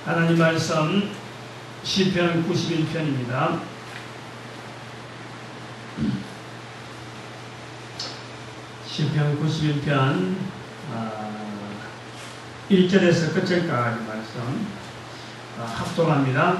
하나님 말씀 시편 91편입니다. 시편 91편 1절에서 끝절까지 말씀 합독합니다.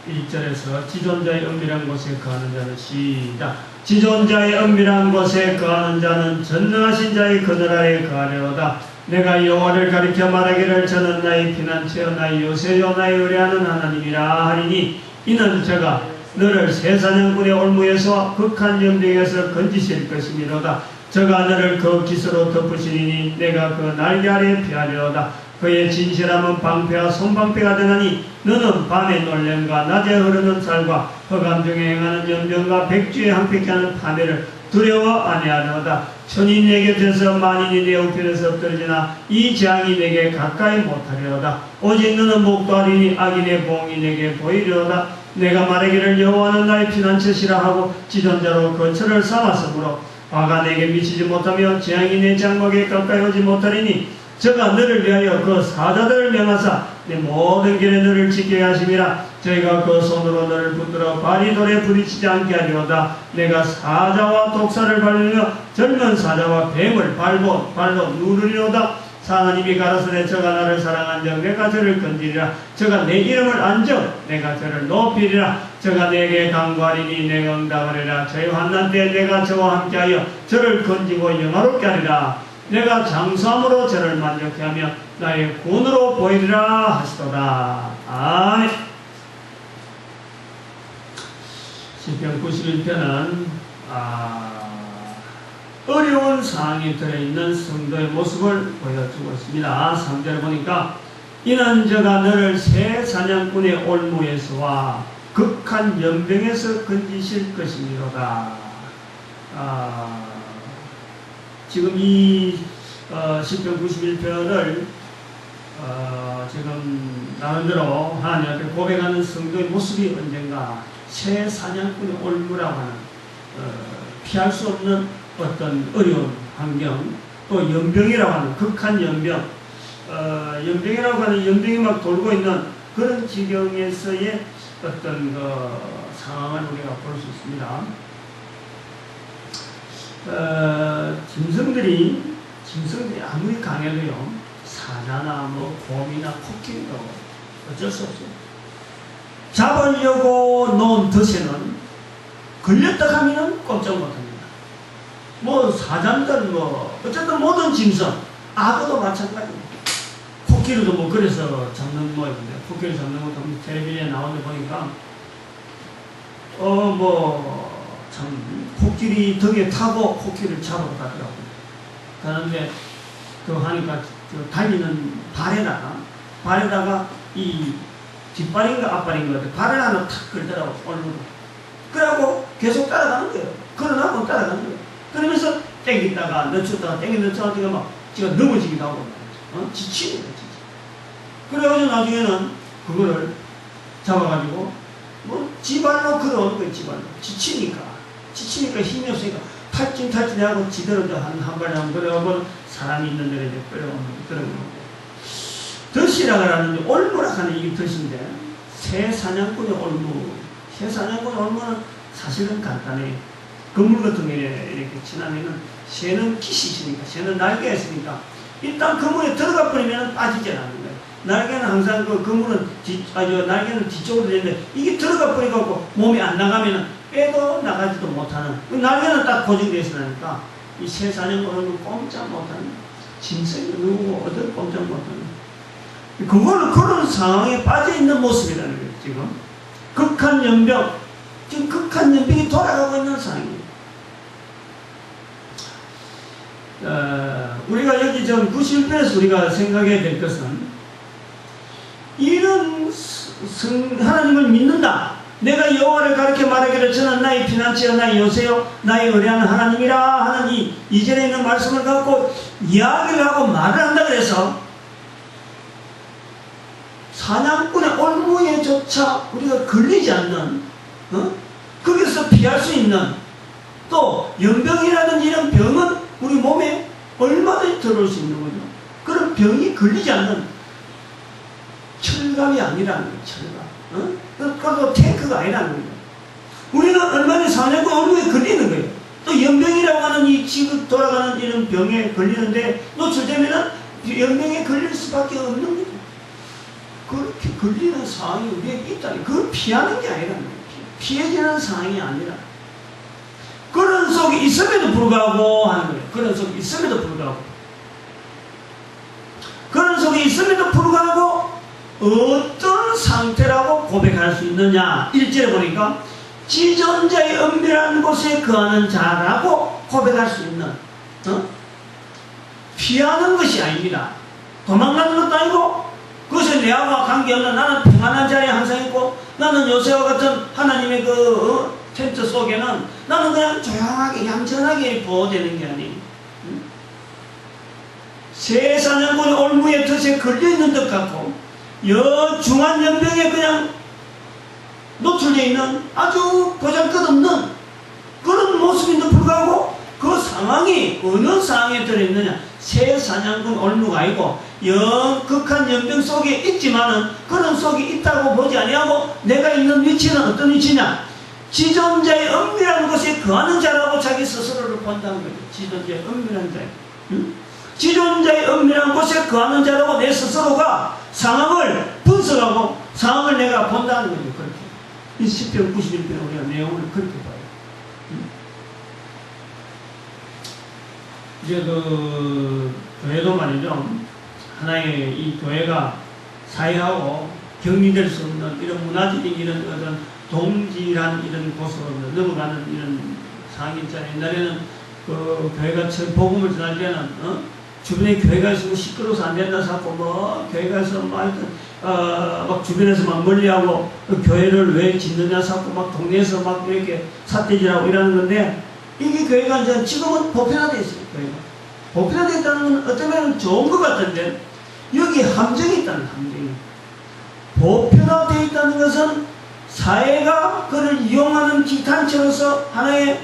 1절에서 지존자의 은밀한 곳에 거하는 자는 시작. 지존자의 은밀한 곳에 거하는 자는 전능하신 자의 그늘 아래에 거하려다. 내가 여호와를 가리켜 말하기를 저는 나의 피난처여 나의 요새여 나의 의뢰하는 하나님이라 하리니 이는 저가 너를 새사냥꾼의 올무에서 극한 염병에서 건지실 것이미로다. 저가 너를 그 깃으로 덮으시리니 내가 그 날개 아래에 피하려다. 그의 진실함은 방패와 손방패가 되나니 너는 밤의 놀램과 낮에 흐르는 쌀과 허감 중에 행하는 연병과 백주에 항패케 하는 파멸을 두려워 아니하려다. 천이 내 곁에서 만인이 내 우편에서 엎드러지나 이 재앙이 내게 가까이 못하려다. 오직 너는 목도하리니 악인의 보응이 내게 보이려다. 내가 말하기를 여호와는 나의 피난처시라 하고 지존자로 거처를 삼았으므로 화가 내게 미치지 못하며 재앙이 내 장막에 가까이 오지 못하리니 저가 너를 위하여 그 사자들을 명하사 내 모든 길에 너를 지키게 하심이라. 저희가 그 손으로 너를 붙들어 발이 돌에 부딪히지 않게 하리로다. 내가 사자와 독사를 밟으며 젊은 사자와 뱀을 발로 누르리로다. 하나님이 가라사대 저가 나를 사랑한즉 내가 저를 건지리라. 저가 내 이름을 안적 내가 저를 높이리라. 저가 내게 간구하리니 내가 응답하리라. 저의 환난 때 내가 저와 함께하여 저를 건지고 영화롭게 하리라. 내가 장수함으로 저를 만족케 하며 나의 구원으로 보이리라 하시도다. 아멘. 시편 91편은 어려운 상황이 들어있는 성도의 모습을 보여주고 있습니다. 3절 보니까 이는 저가 너를 새 사냥꾼의 올무에서와 극한 연병에서 건지실 것이니로다. 지금 이 시편 91편을 지금 나름대로 하나님께 고백하는 성도의 모습이 언젠가 새 사냥꾼의 올무라고 하는 피할 수 없는 어떤 어려운 환경, 또 연병이라고 하는 극한 연병, 연병이라고 하는 연병이 막 돌고 있는 그런 지경에서의 어떤 상황을 우리가 볼 수 있습니다. 짐승들이 아무리 강해도요, 사자나 곰이나 코끼리도 어쩔 수 없어요. 잡으려고 놓은 덫에는 걸렸다 하면은 꼼짝 못합니다. 사자들 어쨌든 모든 짐승, 악어도 마찬가지입니다. 코끼리도 그래서 잡는 모양인데, 코끼리 잡는 것도 텔레비전에 나오는데 보니까 참 코끼리 등에 타고 코끼리를 잡으러 가더라고요. 그런데 하니까 달리는 발에다가 이 뒷발인가 앞발인가 발을 하나 탁 걸더라고. 얼굴로. 그러고 계속 따라가는 거예요. 걸어나면 따라가는 거예요. 그러면서 땡기다가 늦췄다가 땡기다가 막 지가 넘어지기도 하고 지치는 거예요. 그래가지고 나중에는 그거를 잡아가지고 지발로 걸어오는 거예요. 지발로. 지치니까 힘이 없으니까 탈진하고 지대로 한 발에 한번 걸어가고 사람이 있는 데를 이제 끌어오는 그런 거고. 덫이라고 하는 올무라 하는 이 덫인데, 새 사냥꾼의 올무. 새 사냥꾼의 올무는 사실은 간단해요. 건물 같은 게 이렇게 지나면은 새는 깃이 있으니까, 새는 날개가 있으니까 일단 건물에 들어가 버리면 빠지지 않는 거예요. 날개는 항상 건물은 날개는 뒤쪽으로 되는데 이게 들어가 버리고 몸이 안 나가면은 빼도 나가지도 못하는, 날개는 딱 고정되어 있으니까 이 새 사냥꾼은 꼼짝 못하는, 짐승이 누구고 어딜 꼼짝 못하는, 그런 상황에 빠져있는 모습이라는 거예요. 지금 극한 연병, 지금 극한 연병이 돌아가고 있는 상황이에요. 우리가 여기 좀 91편에서 우리가 생각해야 될 것은, 이런 하나님을 믿는다. 내가 여호와를 가르쳐 말하기를 저는 나의 피난처여 나의 요새여 나의 의뢰하는 하나님이라 하는 이 2절에 있는 말씀을 갖고 이야기를 하고 말을 한다 그래서 사냥꾼의 올무에조차 우리가 걸리지 않는, 거기서 피할 수 있는, 또 연병이라든지 이런 병은 우리 몸에 얼마든지 들어올 수 있는 거죠. 그런 병이 걸리지 않는 철갑이 아니라는 거예요. 철갑. 그리고 탱크가 아니라는 거예요. 우리는 얼마 전에 사냥꾼 얼굴에 걸리는 거예요. 또 연병이라고 하는 이 지금 돌아가는 이런 병에 걸리는데 노출되면은 연병에 걸릴 수밖에 없는 거죠. 그렇게 걸리는 상황이 우리에게 있다니 그걸 피하는 게 아니라는 거예요. 피해지는 상황이 아니라 그런 속에 있음에도 불구하고 하는 거예요. 그런 속에 있음에도 불구하고 그런 속에 있음에도 불구하고 어떤 상태라고 고백할 수 있느냐. 1절에 보니까 지존자의 은밀한 곳에 거하는 자라고 고백할 수 있는 피하는 것이 아닙니다. 도망가는 것도 아니고 그것이 내와 관계없는 나는 평안한 자리에 항상 있고 나는 요새와 같은 하나님의 텐트 속에는 나는 그냥 조용하게 얌전하게 보호되는 게 아니에요. 새 사냥꾼의 올무에 덫에 걸려있는 듯 같고 여중한 연병에 그냥 노출되어 있는 아주 보잘것없는 그런 모습인데 불구하고 그 상황이 어느 상황에 들어있느냐. 새 사냥꾼 올무가 아니고 극한 연병 속에 있지만은 그런 속에 있다고 보지 아니하고 내가 있는 위치는 어떤 위치냐. 지존자의 은밀한 곳에 거하는 자라고 자기 스스로를 본다는 거예요. 지존자의 은밀한 자. 지존자의 은밀한 곳에 거하는 자라고 내 스스로가 상황을 분석하고 상황을 내가 본다는 거예요. 그렇게. 이 10편 91편 우리가 내용을 그렇게 봐요. 이제 교회도 말이죠. 하나의 이 교회가 사회하고 격리될 수 없는 이런 문화적인 이런 어떤 동질한 이런 곳으로 넘어가는 이런 상황이 있잖아요. 옛날에는 교회가 처음 복음을 전할 때는 주변에 교회가 있으면 시끄러워서 안 된다 하고 교회가 있어 막 주변에서 막 멀리하고 교회를 왜 짓느냐 하고 막 동네에서 막 이렇게 삿대질하고 이러는 건데 이게 교회가 이제 지금은 보편화되어 있어요. 교회가 보편화되어 있다는 건 어떤 면은 좋은 것 같은데 여기 함정이 있다는 함정이. 보편화되어 있다는 것은 사회가 그를 이용하는 기탄처로서 하나의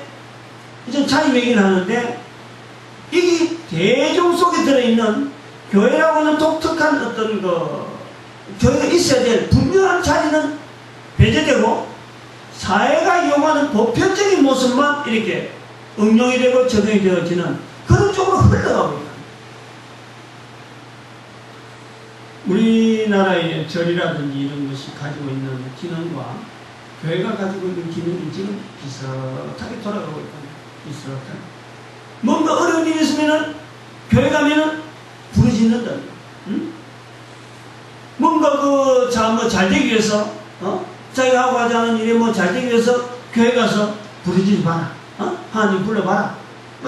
이제 자기매기를 하는데 이게 대중 속에 들어있는 교회라고 하는 독특한 어떤 교회가 있어야 될 분명한 자리는 배제되고 사회가 이용하는 보편적인 모습만 이렇게 응용이 되고 적용이 되어지는 그런 쪽으로 흘러가고 있다. 우리나라의 절이라든지 이런 것이 가지고 있는 기능과 교회가 가지고 있는 기능이 지금 비슷하게 돌아가고 있다. 비슷하게. 뭔가 어려운 일이 있으면은 교회 가면은 부르짖는다. 응? 뭔가 잘 되기 위해서 자기가 하고 하지 않은 일이 잘 되기 위해서 교회 가서 부르짖지 마라. 하나님 불러봐라.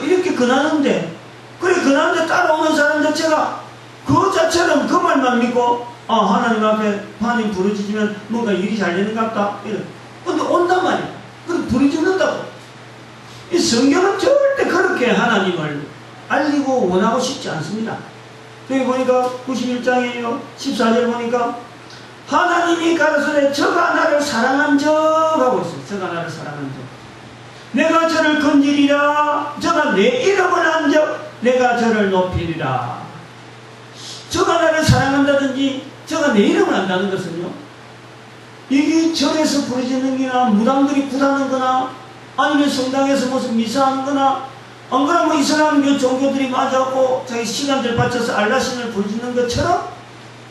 이렇게 권하는데 그래 권하는데 따라오는 사람 자체가 그 자체는 그 말만 믿고 하나님 앞에 하나님 부르짖으면 뭔가 일이 잘 되는 것 같다. 근데 온단 말이야. 근데 부르짖는다고. 이 성경은 절대 그렇게 하나님을 알리고 원하고 싶지 않습니다. 여기 보니까 91장이에요. 14절 보니까 하나님이 가로소되 저가 나를 사랑한 적 하고 있어요. 저가 나를 사랑한 적. 내가 저를 건지리라. 저가 내 이름을 안 적 내가 저를 높이리라. 저가 나를 사랑한다든지 저가 내 이름을 안다는 것은요. 이게 절에서 부르짖는 거나 무당들이 구다는 거나 아니면 성당에서 무슨 미사하는 거나 안 그러면 이슬람 종교들이 맞아갖고 자기 시간들 바쳐서 알라신을 부르짖는 것처럼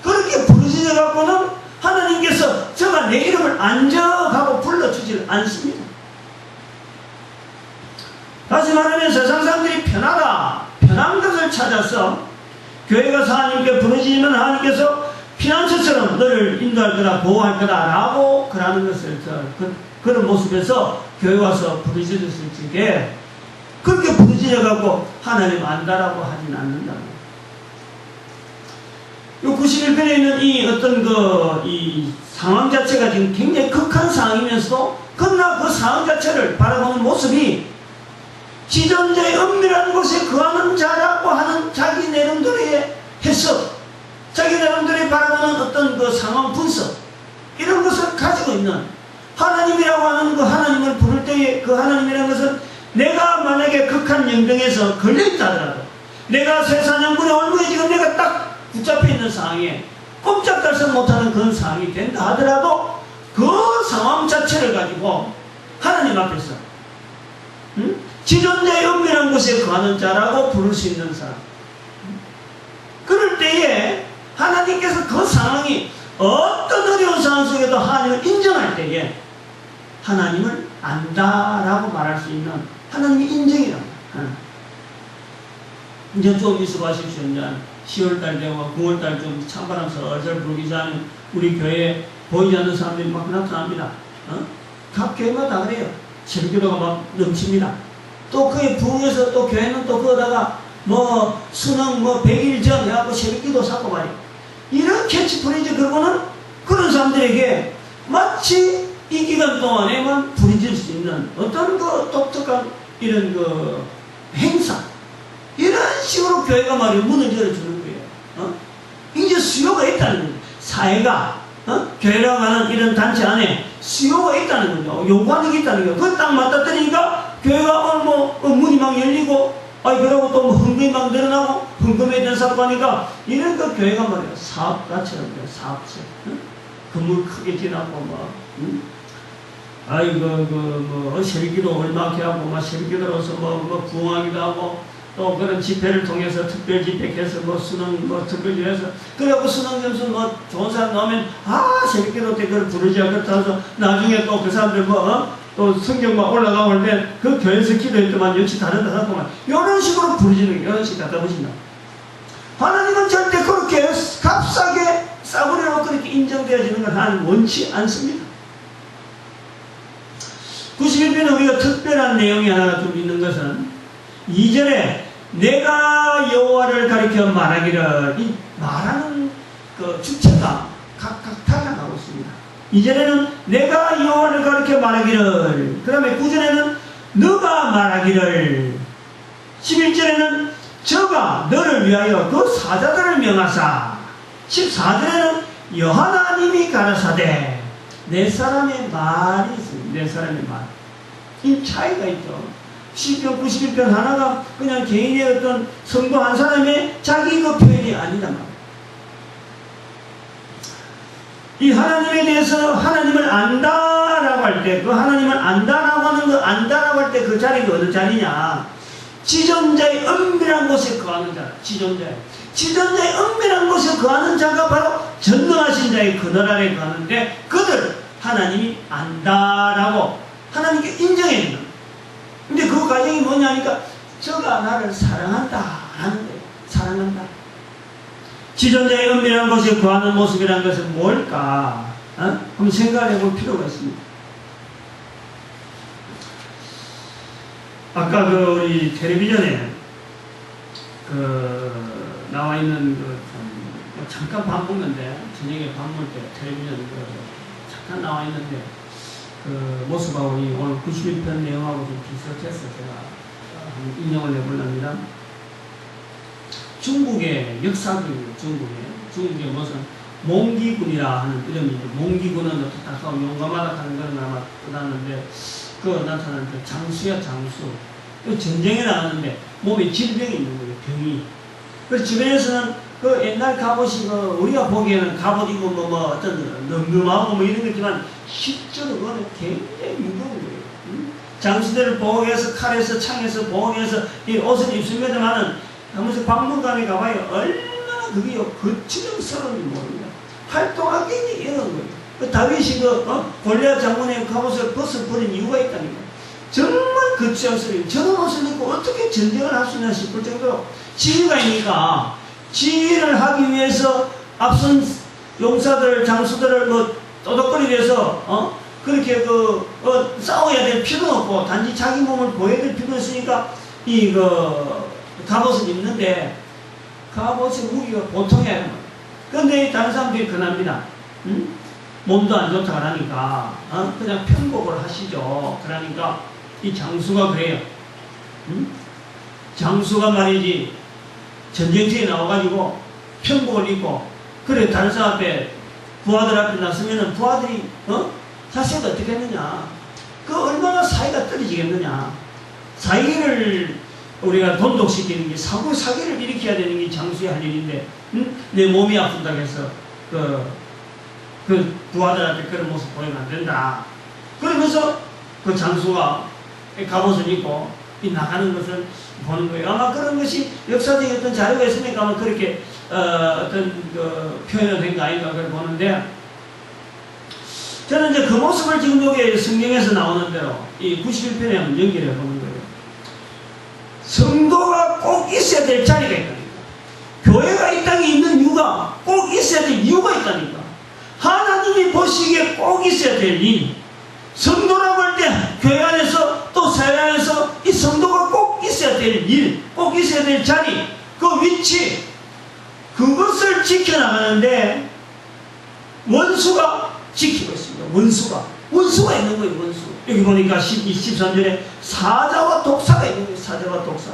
그렇게 부르짖어 갖고는 하나님께서 저가 내 이름을 안적하고 불러주질 않습니다. 다시 말하면 세상 사람들이 편한 것을 찾아서 교회 가서 하나님께 부르짖으면 하나님께서 피난처처럼 너를 인도할 거다 보호할 거다 라고 그러는 것을 그런 모습에서 교회 와서 부르짖었을 적에 그렇게 부르짖어갖고 하나님 안다라고 하진 않는다고. 이 91편에 있는 이 어떤 이 상황 자체가 지금 굉장히 극한 상황이면서도 그러나 그 상황 자체를 바라보는 모습이 지존자의 은밀한 곳에 거하는 자라고 하는 자기 내용들의 해석, 자기 내용들이 바라보는 어떤 그 상황 분석 이런 것을 가지고 있는 하나님이라고 하는 그 하나님을 부를 때의 그 하나님이라는 것은 내가 만약에 극한 영병에서 걸려있다 하더라도 내가 새 사냥꾼의 얼굴에 지금 내가 딱 붙잡혀 있는 상황에 꼼짝달싹 못하는 그런 상황이 된다 하더라도 그 상황 자체를 가지고 하나님 앞에서 지존자의 은밀한 곳에 거하는 자라고 부를 수 있는 사람. 그럴 때에 하나님께서 그 상황이 어떤 어려운 상황 속에도 하나님을 인정할 때에 하나님을 안다라고 말할 수 있는 하나님의 인정이랍니다. 이제 좀 있어 봐십시오. 이제 10월달 되고 9월달 좀 찬바람 설설 불기 전에 우리 교회에 보이지 않는 사람들이 막 나타납니다. 각 교회마다 그래요. 새벽기도가 막 넘칩니다. 또 그에 부응해서 또 교회는 또 거기다가 뭐 수능 뭐 100일 전 해갖고 새벽기도 사고 말이에요. 이런 캐치프레이즈 그거는 그런 사람들에게 마치 이 기간 동안에만 부딪힐 수 있는 어떤 그 독특한 이런 그 행사, 이런 식으로 교회가 말이에요 문을 열어주는 거예요. 이제 수요가 있다는 거예요. 사회가 교회라고 하는 이런 단체 안에 수요가 있다는 거죠. 요구하는 게 있다는 거예요. 그걸 딱 맞닥뜨리니까 교회가 문이 막 열리고 그러고 또 헌금이 막 늘어나고 헌금에 대한 사건이니까 이런 그 교회가 말이에요 사업가처럼 돼요. 사업체. 건물 크게 지나고 새벽기도 얼마게 하고 막 새벽기도로서 부흥하기도 하고 또 그런 집회를 통해서 특별 집회해서 수능 특별집회해서 그래갖고 수능 점수 좋은 사람 나오면 새벽기도 때 그걸 부르자 그렇다 해서 나중에 또 그 사람들 또 성경만 올라가고 할 때 그 교회에서 기도했더만 역시 다르다 하더만 이런 식으로 부르지는 이런 식으로 갖다 보신다. 하나님은 절대 그렇게 값싸게 싸구려로 그렇게 인정되어지는 걸 하나님 원치 않습니다. 91편에 우리가 특별한 내용이 하나 좀 있는 것은 2절에 내가 여호와를 가리켜 말하기를, 이 말하는 그 주체가 각각 달라가고 있습니다. 2절에는 내가 여호와를 가리켜 말하기를, 그 다음에 9절에는 너가 말하기를, 11절에는 저가 너를 위하여 그 사자들을 명하사, 14절에는 여호와님이 가라사대. 네 사람의 말이 있습니다. 네 사람의 말. 이 차이가 있죠. 10편, 91편 하나가 그냥 개인의 어떤 성도 한 사람의 자기 그 표현이 아니다 말이에요. 이 하나님에 대해서 하나님을 안다라고 할 때, 그 하나님을 안다라고 하는 그 안다라고 할 때 그 자리가 어느 자리냐? 지존자의 은밀한 곳에 거하는 자. 지존자의 은밀한 곳에 거하는 자가 바로 전능하신 자의 그늘 아래 거하는데, 그들 하나님이 안다라고 하나님께 인정해 주는 거예요. 근데 그 과정이 뭐냐니까 저가 나를 사랑한다 하는 거예요. 사랑한다. 지존자의 은밀한 곳에 거하는 모습이라는 것은 뭘까? 한번 생각해 볼 필요가 있습니다. 아까 우리 텔레비전에 나와 있는 잠깐 밥 먹는데, 저녁에 밥 먹을 때 텔레비전 잠깐 나와 있는데 모습하고 오늘 91편 내용하고 좀 비슷해서 제가 한번 인용을 해보렵니다. 중국의 역사적인 중국의 무슨 몽기군이라 하는 이름이죠. 몽기군은 딱하고 용감하다 하는 건 아마 나타났는데, 나타나는 장수야, 장수. 전쟁에 나갔는데 몸에 질병이 있는 거예요, 병이. 그래서 주변에서는 옛날 갑옷이 우리가 보기에는 갑옷 이고 어떤 늠름하고 이런 거지만 실제로 그거는 굉장히 무거운 거예요. 장수들을 보호해서 칼에서 창에서 보호해서 이 옷을 입습니다만은 하면서 박물관에 가봐요. 얼마나 그게 거칠음스러운지 모릅니다. 활동하기 이런 거예요. 다윗이 골리앗 장군의 갑옷을 벗어버린 이유가 있다는 거예요. 정말 거칠음스러워요. 저런 옷을 입고 어떻게 전쟁을 할 수 있나 싶을 정도로 지위가 있으니까 지휘를 하기 위해서 앞선 용사들, 장수들을 떠덕거리기 위해서 그렇게 싸워야 될 필요는 없고 단지 자기 몸을 보여야 될 필요는 있으니까 갑옷을 입는데 갑옷의 무기가 보통이 아니라 그런데 다른 사람들이 그럽니다. 몸도 안 좋다고 하니까 그냥 편곡을 하시죠. 그러니까 이 장수가 그래요. 장수가 말이지 전쟁터에 나와가지고 편곡을 입고 그래 다른 사람 앞에 부하들 앞에 나서면은 부하들이 자세가 어떻게 했느냐, 얼마나 사이가 떨어지겠느냐. 사이를 우리가 돈독시키는 게 사기를 일으켜야 되는 게 장수의 할 일인데 내 몸이 아픈다고 해서 부하들한테 그런 모습 보이면 안 된다. 그러면서 그 장수가 갑옷을 입고 나가는 것을 보는 거예요. 아마 그런 것이 역사적인 어떤 자료가 있으니까 아마 그렇게 어떤 표현이 된 거 아닌가 그걸 보는데, 저는 이제 그 모습을 지금 여기 성경에서 나오는 대로 이 91편에 한번 연결해 보는 거예요. 성도가 꼭 있어야 될 자리가 있다니까. 교회가 이 땅에 있는 이유가 꼭 있어야 될 이유가 있다니까. 하나님이 보시기에 꼭 있어야 될 일. 성도라고 할 때 교회 안에서 또 사회 안에서 이 성도가 꼭 있어야 될 일, 꼭 있어야 될 자리, 그 위치, 그것을 지켜나가는데 원수가 지키고 있습니다. 원수가 있는 거예요. 원수. 여기 보니까 13절에 사자와 독사가 있는 거예요. 사자와 독사.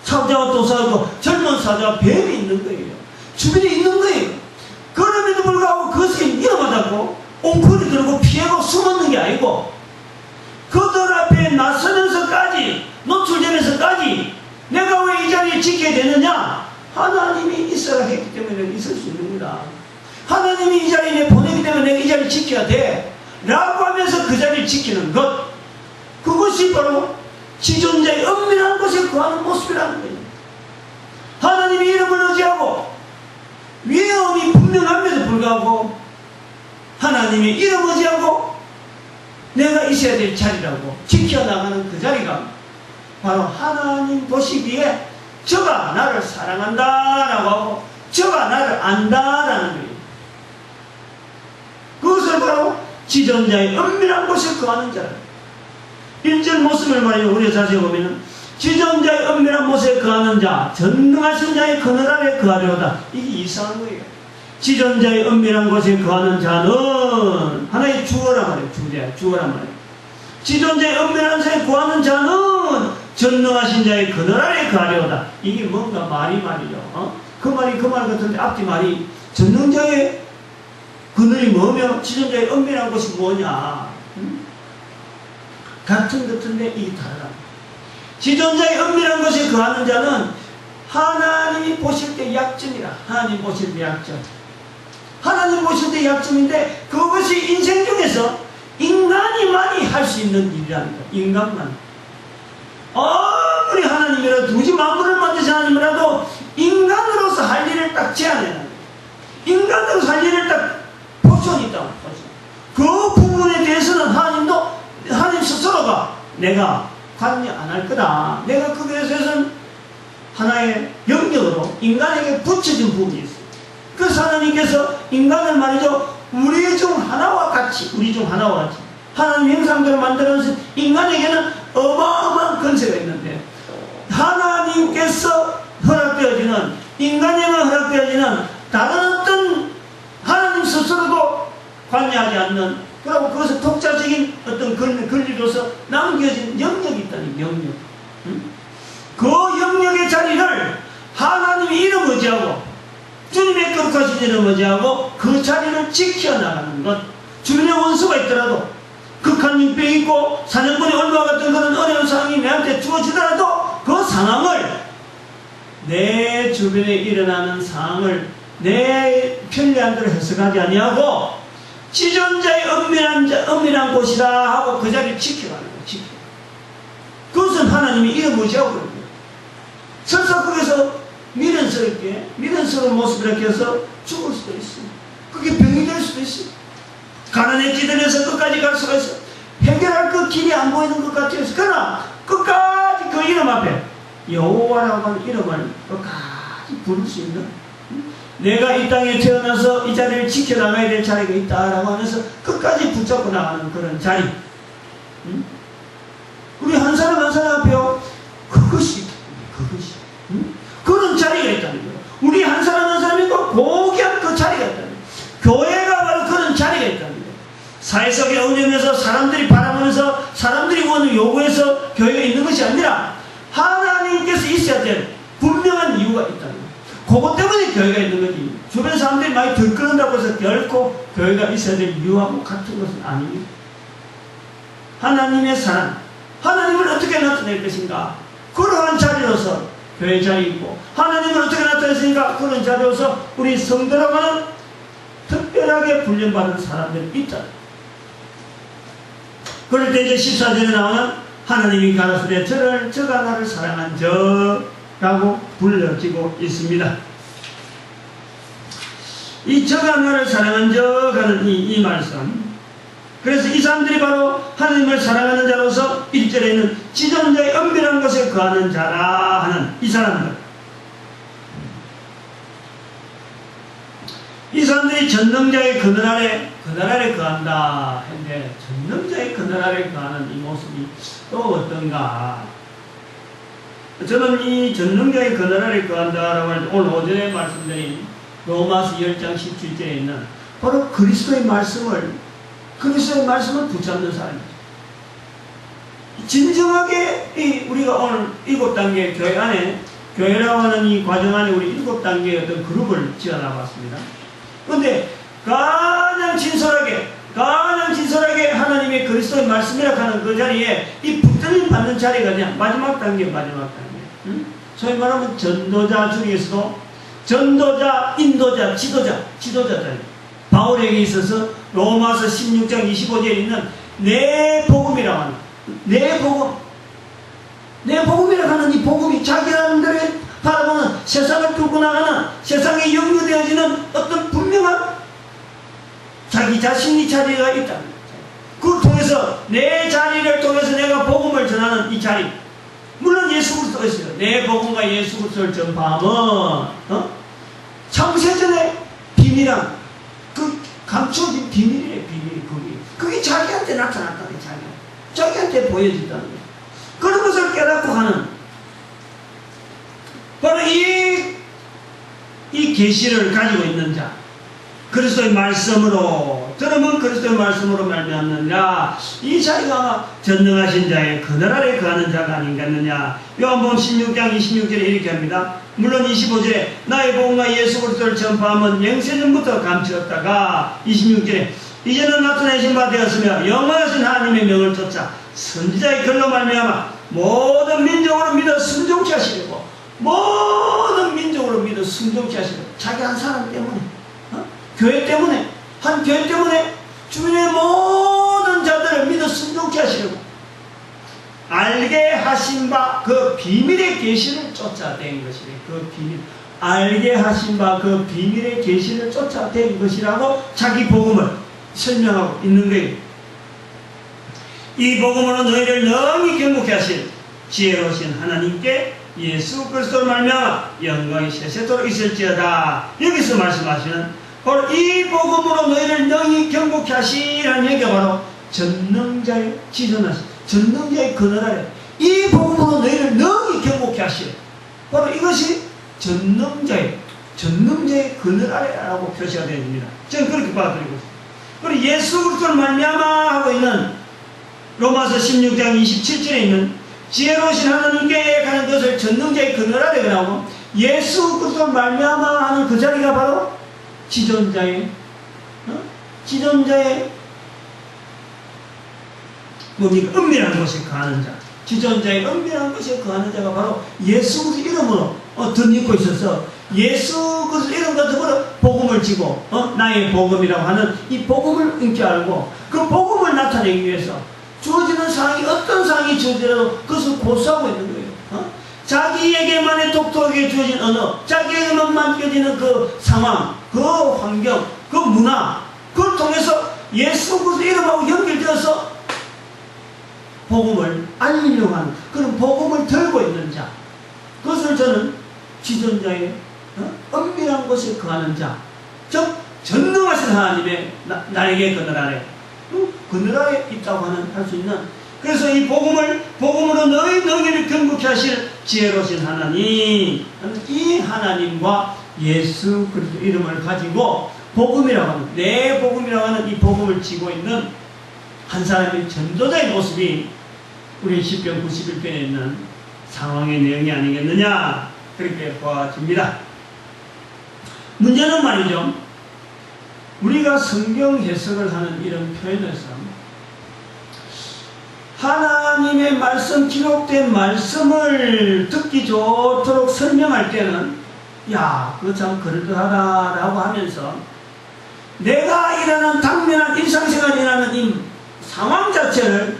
사자와 독사가 있고 젊은 사자와 뱀이 있는 거예요. 주변에 있는 거예요. 그럼에도 불구하고 그것이 위험하다고 옹크리 들고 피하고 숨었는 게 아니고, 그들 앞에 나서면서까지, 노출되면서까지 내가 왜 이 자리에 지켜야 되느냐? 하나님이 있어라 했기 때문에 있을 수 있는 거다. 하나님이 이 자리에 보내기 때문에 내가 이 자리를 지켜야 돼 라고 하면서 그 자리를 지키는 것, 그것이 바로 지존자의 은밀한 곳에 거하는 모습이라는 거예요. 하나님이 이름을 의지하고 위험이 분명함에도 불구하고 하나님의 이름 의지하고 내가 있어야 될 자리라고 지켜나가는 그 자리가 바로 하나님 보시기에 저가 나를 사랑한다 라고 하고 저가 나를 안다 라는 거예요. 그것을 바로 지존자의 은밀한 곳에 거하는 자라. 1절 모습을 말이죠. 우리 자세히 보면은 지존자의 은밀한 곳에 거하는 자, 전능하신 자의 그늘 아래 거하려다. 이게 이상한 거예요. 지존자의 은밀한 곳에 거하는 자는 하나의 주어란 말이에요. 주어란 말이에요. 지존자의 은밀한 곳에 거하는 자는 전능하신 자의 그늘 아래 거하려다. 이게 뭔가 말이죠. 그 말 같은데 앞뒤 말이 전능자의 그늘이 뭐며 지존자의 은밀한 곳이 뭐냐? 같은데 이게 다르다. 지존자의 은밀한 곳에 거하는 자는 하나님이 보실 때 약점이라. 하나님 보실 때 약점. 하나님 보실 때 약점인데 그것이 인생 중에서 인간이만이 할 수 있는 일이라는 거예요. 인간만. 아무리 하나님이라도 두지 만물을 만드신 하나님이라도 인간으로서 할 일을 딱 제안해놔요. 인간으로서 할 일을 딱 포션이 있다고. 그 부분에 대해서는 하나님 스스로가 내가 관여 안 할 거다. 내가 그것에 대해서는 하나의 영역으로 인간에게 붙여진 부분이 있어요. 그래서 하나님께서 인간을 말이죠. 우리 중 하나와 같이 하나님 형상대로 만들어서 인간에게는 어마어마한 권세가 있는데, 하나님께서 허락되어지는, 인간에게 허락되어지는 다른 어떤 하나님 스스로도 관여하지 않는, 그리고 그것을 독자적인 어떤 권리로서 남겨진 영역이 있다는 영역. 그 영역의 자리를 하나님의 이름 의지하고 주님의 거룩하신 이름 의지하고 그 자리를 지켜나가는 것. 주변에 원수가 있더라도, 극한 융병이 있고 사냥꾼의 얼마 같은 그런 어려운 상황이 내한테 주어지더라도 그 상황을, 내 주변에 일어나는 상황을 내 편리한 대로 해석하지 아니하고 지존자의 은밀한 곳이다 하고 그 자리를 지켜가는 거예요. 그것은 하나님이 이름 의지하고 그런 거예요. 설사 거기서 미련스러운 모습을 이렇게 해서 죽을 수도 있어요. 그게 병이 될 수도 있어요. 가난에 찌들려서 끝까지 갈 수가 있어요. 해결할 그 길이 안 보이는 것 같아요. 그러나 끝까지 그 이름 앞에 여호와라고 하는 이름을 끝까지 부를 수 있는, 내가 이 땅에 태어나서 이 자리를 지켜나가야 될 자리가 있다라고 하면서 끝까지 붙잡고 나가는 그런 자리. 우리 한 사람 한 사람 앞에요. 그것이 그런 자리가 있다는 거예요. 우리 한 사람 한 사람이 고귀한 그 자리가 있다는 거예요. 교회가 바로 그런 자리가 있다는 거예요. 사회성의 운영에서 사람들이 바라보면서 사람들이 원을 요구해서 교회가 있는 것이 아니라 하나님께서 있어야 될 분명한 이유가 있다는 거예요. 그것 때문에 교회가 있는 거지. 주변 사람들이 많이 들끓는다고 해서 결코 교회가 있어야 될 이유하고 같은 것은 아닙니다. 하나님의 사랑, 하나님을 어떻게 나타낼 것인가? 그러한 자리로서 교회 자리이고, 하나님을 어떻게 나타냈으니까 그런 자리로서 우리 성도라고 하는 특별하게 훈련받은 사람들이 있다. 그럴 때 이제 14절에 나오는 하나님이 가라사대 저가 나를 사랑한 저라고 불려지고 있습니다. 이 저가 나를 사랑한 저가는 이 말씀. 그래서 이 사람들이 바로 하나님을 사랑하는 자로서 1절에 있는 지존자의 은밀한 것에 거하는 자라 하는 이 사람들. 이 사람들이 전능자의 그늘 아래 거한다 했는데, 전능자의 그늘 아래 거하는 이 모습이 또 어떤가? 저는 이 전능자의 그늘 아래 거한다라고 할 때 오늘 오전에 말씀드린 로마서 10장 17절에 있는 바로 그리스도의 말씀을 붙잡는 사람이죠. 진정하게 우리가 오늘 7단계 교회 안에, 교회라고 하는 이 과정 안에 우리 7단계의 어떤 그룹을 지어나봤습니다. 그런데 가장 진솔하게 하나님의 그리스도의 말씀이라고 하는 그 자리에 이 붙들림 받는 자리가 그냥 마지막 단계. 응? 소위 말하면 전도자 중에서도 전도자, 인도자, 지도자 자리. 바울에게 있어서 로마서 16장 25절에 있는 내 복음이라고 하는, 내 복음이라고 하는 이 복음이 자기 사람들을 바라보는 세상을 뚫고 나가는, 세상에 연구되어지는 어떤 분명한 자기 자신의 자리가 있다. 그걸 통해서, 내 자리를 통해서 내가 복음을 전하는 이 자리. 물론 예수 그리스도가 있어요. 내 복음과 예수 그리스도를 전파하면 창세전의 비밀한 그 감춰진 비밀이래. 그게 자기한테 나타났다는 거예요. 자기한테 보여진다는 거예요. 그런 것을 깨닫고 가는, 바로 이 계시를 가지고 있는 자, 그리스도의 말씀으로 들으면 그리스도의 말씀으로 말미암느냐, 이 자리가 전능하신 자의 그늘 아래 거하는 자가 아닌겠느냐. 요한복음 16장 26절에 이렇게 합니다. 물론 25절에 나의 복음과 예수 그리스도를 전파하면 영세전부터 감추었다가 26절에 이제는 나타내신 바 되었으며 영원하신 하나님의 명을 쫓아 선지자의 글로 말미암아 모든 민족으로 믿어 순종케 하시려고, 모든 민족으로 믿어 순종케 하시려고. 자기 한 사람 때문에, 교회 때문에, 한 교회 때문에 주변의 모든 자들을 믿어 순종케 하시려고 알게 하신 바 그 비밀의 계시를 쫓아댄 것이래. 그 비밀, 알게 하신 바 그 비밀의 계시를 쫓아댄 것이라고 자기 복음을 설명하고 있는 거예요. 이 복음으로 너희를 능히 경고케 하실 지혜로우신 하나님께 예수 그리스도로 말미암아 영광이 세세토록 있을지어다. 여기서 말씀하시는 바로 이 복음으로 너희를 능히 경고케 하시라는 얘기가 바로 전능자의 지존하신, 전능자의 그늘 아래 이 복음으로 너희를 능히 경고케 하시라. 바로 이것이 전능자의 그늘 아래라고 표시가 되어 있습니다. 저는 그렇게 받아들이고 있습니다. 그리고 예수 그리스도를 말미암아 하고 있는 로마서 16장 27절에 있는 지혜로우신 하나님께 가는 것을 전능자의 그늘 아래가 나오고, 예수 그리스도를 말미암아 하는 그 자리가 바로 지존자의 뭡니까? 은밀한 곳에 거하는 자. 지존자의 은밀한 곳에 거하는 자가 바로 예수 그리스도 이름으로 덧입고 있어서 예수 그리스도 이름과 더불어 복음을 지고 나의 복음이라고 하는 이 복음을 인기 알고 그 복음을 나타내기 위해서 주어지는 상황이 어떤 상황이 주어지더라도 그것을 고수하고 있는 거예요. 자기에게만의 독특하게 주어진 언어, 자기에게만 맡겨지는 그 상황, 그 환경, 그 문화, 그걸 통해서 예수 그리스도 이름하고 연결되어서 복음을 알리려고 하는 그런 복음을 들고 있는 자, 그것을 저는 지존자의 은밀한 곳에 거하는 자, 즉 전능하신 하나님의 나에게 그늘 아래, 그늘 아래 있다고 할 수 있는, 그래서 이 복음으로 너희를 경고케 하실 지혜로우신 하나님, 이 하나님과 예수 그리스도 이름을 가지고 복음이라고 하는, 내 복음이라고 하는 이 복음을 지고 있는 한 사람의 전도자의 모습이 우리 시편 91편에 있는 상황의 내용이 아니겠느냐, 그렇게 보아집니다. 문제는 말이죠, 우리가 성경 해석을 하는 이런 표현에서 하나님의 말씀, 기록된 말씀을 듣기 좋도록 설명할 때는 야, 그거 참 그럴듯하다라고 하면서 내가 일하는 당면한 일상생활에 일하는 이 상황 자체를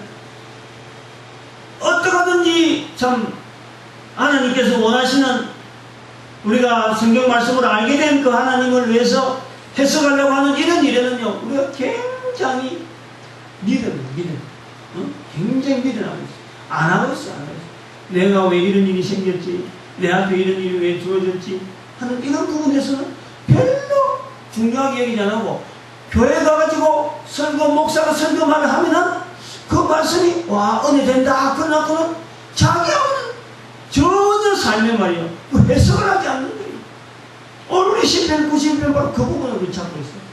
어떻게 하든지 참 하나님께서 원하시는 우리가 성경 말씀으로 알게 된 그 하나님을 위해서 해석하려고 하는 이런 일에는요, 우리가 굉장히 굉장히 미련하고 있어요. 안 하고 있어요. 내가 왜 이런 일이 생겼지? 내 앞에 이런 일이 왜 주어졌지? 하는 이런 부분에서는 별로 중요하게 얘기 안 하고, 교회 가가지고 목사가 설교만 하면은 그 말씀이 은혜 된다. 그러나 그는 자기하고는 전혀 삶의 말이요, 그 해석을 하지 않는 거예요. 오늘 우리 10편, 90편 바로 그 부분을 우리 찾고 있어요.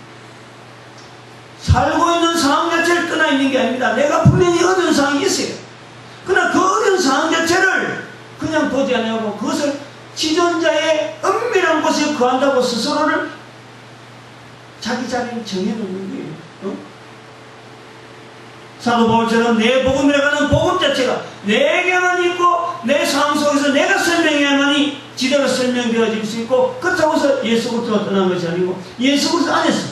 살고 있는 상황 자체를 떠나 있는 게 아닙니다. 내가 분명히 어려운 상황이 있어요. 그러나 그 어려운 상황 자체를 그냥 보지 않고 그것을 지존자의 은밀한 곳에 거한다고 스스로를 자기 자리를 정해놓는 거예요. 사도 바울처럼 내 복음이라고 하는 복음 자체가 내게만 있고 내 상황 속에서 내가 설명해야만이 지대로 설명되어질 수 있고, 그렇다고 해서 예수부터 떠난 것이 아니고 예수부터 안에서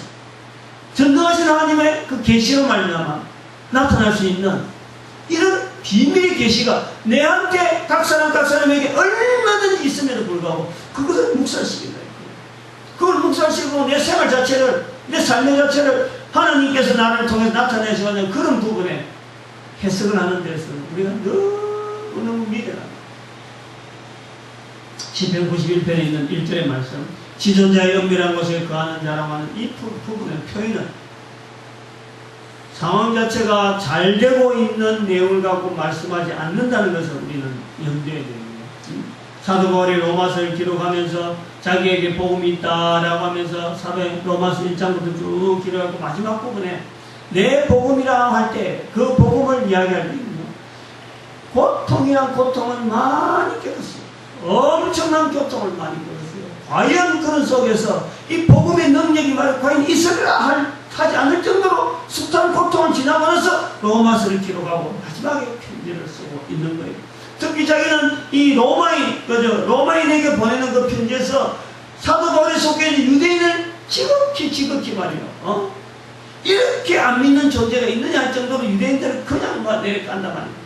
전능하신 하나님의 그 계시로 말미암아 나타날 수 있는 이런 비밀의 계시가 내한테 각 사람에게 얼마든지 있음에도 불구하고 그것을 묵살시킨다. 그걸 묵살시키고 내 생활 자체를, 내 삶의 자체를 하나님께서 나를 통해서 나타내시는 그런 부분에 해석을 하는 데서 우리가 너무너무 미련합니다. 시편 91편에 있는 1절의 말씀, 지존자의 은밀한 곳에 거하는 자라고 하는 이 부분의 표현은 상황 자체가 잘 되고 있는 내용을 갖고 말씀하지 않는다는 것을 우리는 염두에 됩니다. 사도 바울이 로마서를 기록하면서 자기에게 복음이 있다라고 하면서 로마서 1장부터 쭉 기록하고 마지막 부분에 내 복음이라고 할 때 그 복음을 이야기할 때 고통이란 고통은 많이 겪었어요. 엄청난 고통을 많이 겪었어요. 과연 그런 속에서 이 복음의 능력이 과연 있으리라 하지 않을 정도로 숱한 고통을 지나고 나서 로마서를 기록하고 마지막에 편지를 쓰고 있는 거예요. 특히 자기는 이 로마인에게 보내는 그 편지에서 사도 바울이 속해 있는 유대인을 지극히 말이에요. 이렇게 안 믿는 존재가 있느냐 할 정도로 유대인들을 그냥 내려간단 말이에요.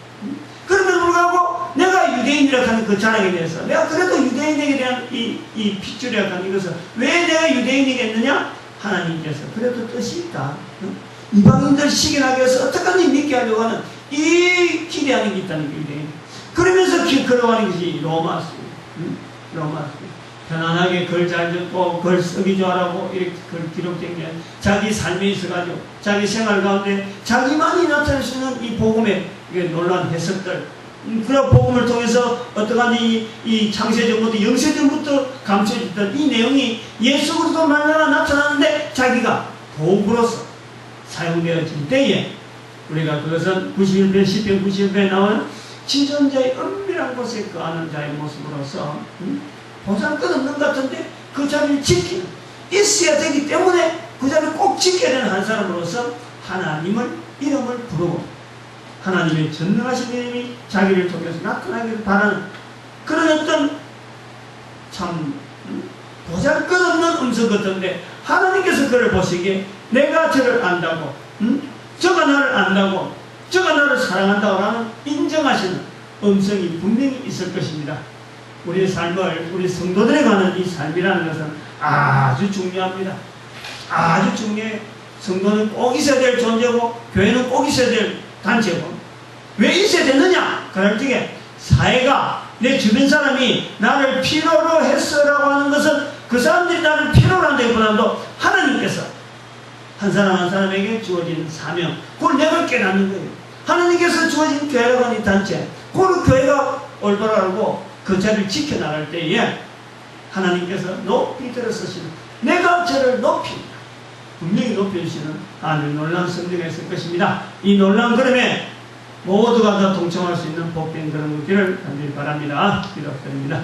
그럼에도 불구하고 내가 유대인이라고 하는 그 자랑에 대해서 내가 그래도 유대인에게 대한 이 핏줄이라고 하는 이것을 왜 내가 유대인이겠느냐? 하나님께서 그래도 뜻이 있다. 이방인들 시기나게 해서 어떻게든 믿게 하려고 하는 이 기대하는 게 있다는 게 유대인. 그러면서 걸어가는 것이 로마서. 편안하게 글 잘 듣고 글 쓰기 좋아하고 이렇게 글 기록된 게 자기 삶에 있어가지고 자기 생활 가운데 자기만이 나타낼 수 있는 이 복음의 놀라운 해석들, 그런 복음을 통해서 어떠한지 이 창세전부터 영세전부터 감춰졌던 이 내용이 예수 그리스도 말미암아 나타나는데 자기가 도구로서 사용되어진 때에 우리가 그것은 91편 10편 91편에 나오는 지존자의 은밀한 곳에 거하는 자의 모습으로서 보상 끝없는 것 같은데 그 자리를 지키는, 있어야 되기 때문에 그 자리를 꼭 지켜야 되는 한 사람으로서 하나님을 이름을 부르고 하나님의 전능하신 이름이 자기를 통해서 나타나기를 바라는 그런 어떤 참 보잘것없는 음성 같은데 하나님께서 그를 보시기에 내가 저를 안다고, 저가 나를 안다고, 저가 나를 사랑한다고 하는 인정하시는 음성이 분명히 있을 것입니다. 우리의 삶을, 우리 성도들에 관한 이 삶이라는 것은 아주 중요합니다. 아주 중요해요. 성도는 꼭 있어야 될 존재고 교회는 꼭 있어야 될 단체고. 왜 있어야 되느냐? 그럴 적에 사회가, 내 주변 사람이 나를 필요로 했어라고 하는 것은 그 사람들이 나를 필요로 한다기보다도 하나님께서 한 사람 한 사람에게 주어진 사명, 그걸 내가 깨닫는 거예요. 하나님께서 주어진 교회라고 하는 이 단체, 그 교회가 올바르고 그 자리를 지켜나갈 때에 하나님께서 높이 들어서시는, 내가 저를 높입니다. 분명히 높여주시는 하나님의 놀라운 성령이 있을 것입니다. 이 놀라운 걸음에 모두가 다 동참할 수 있는 복된 그런 것들을 간절히 바랍니다. 기도드립니다.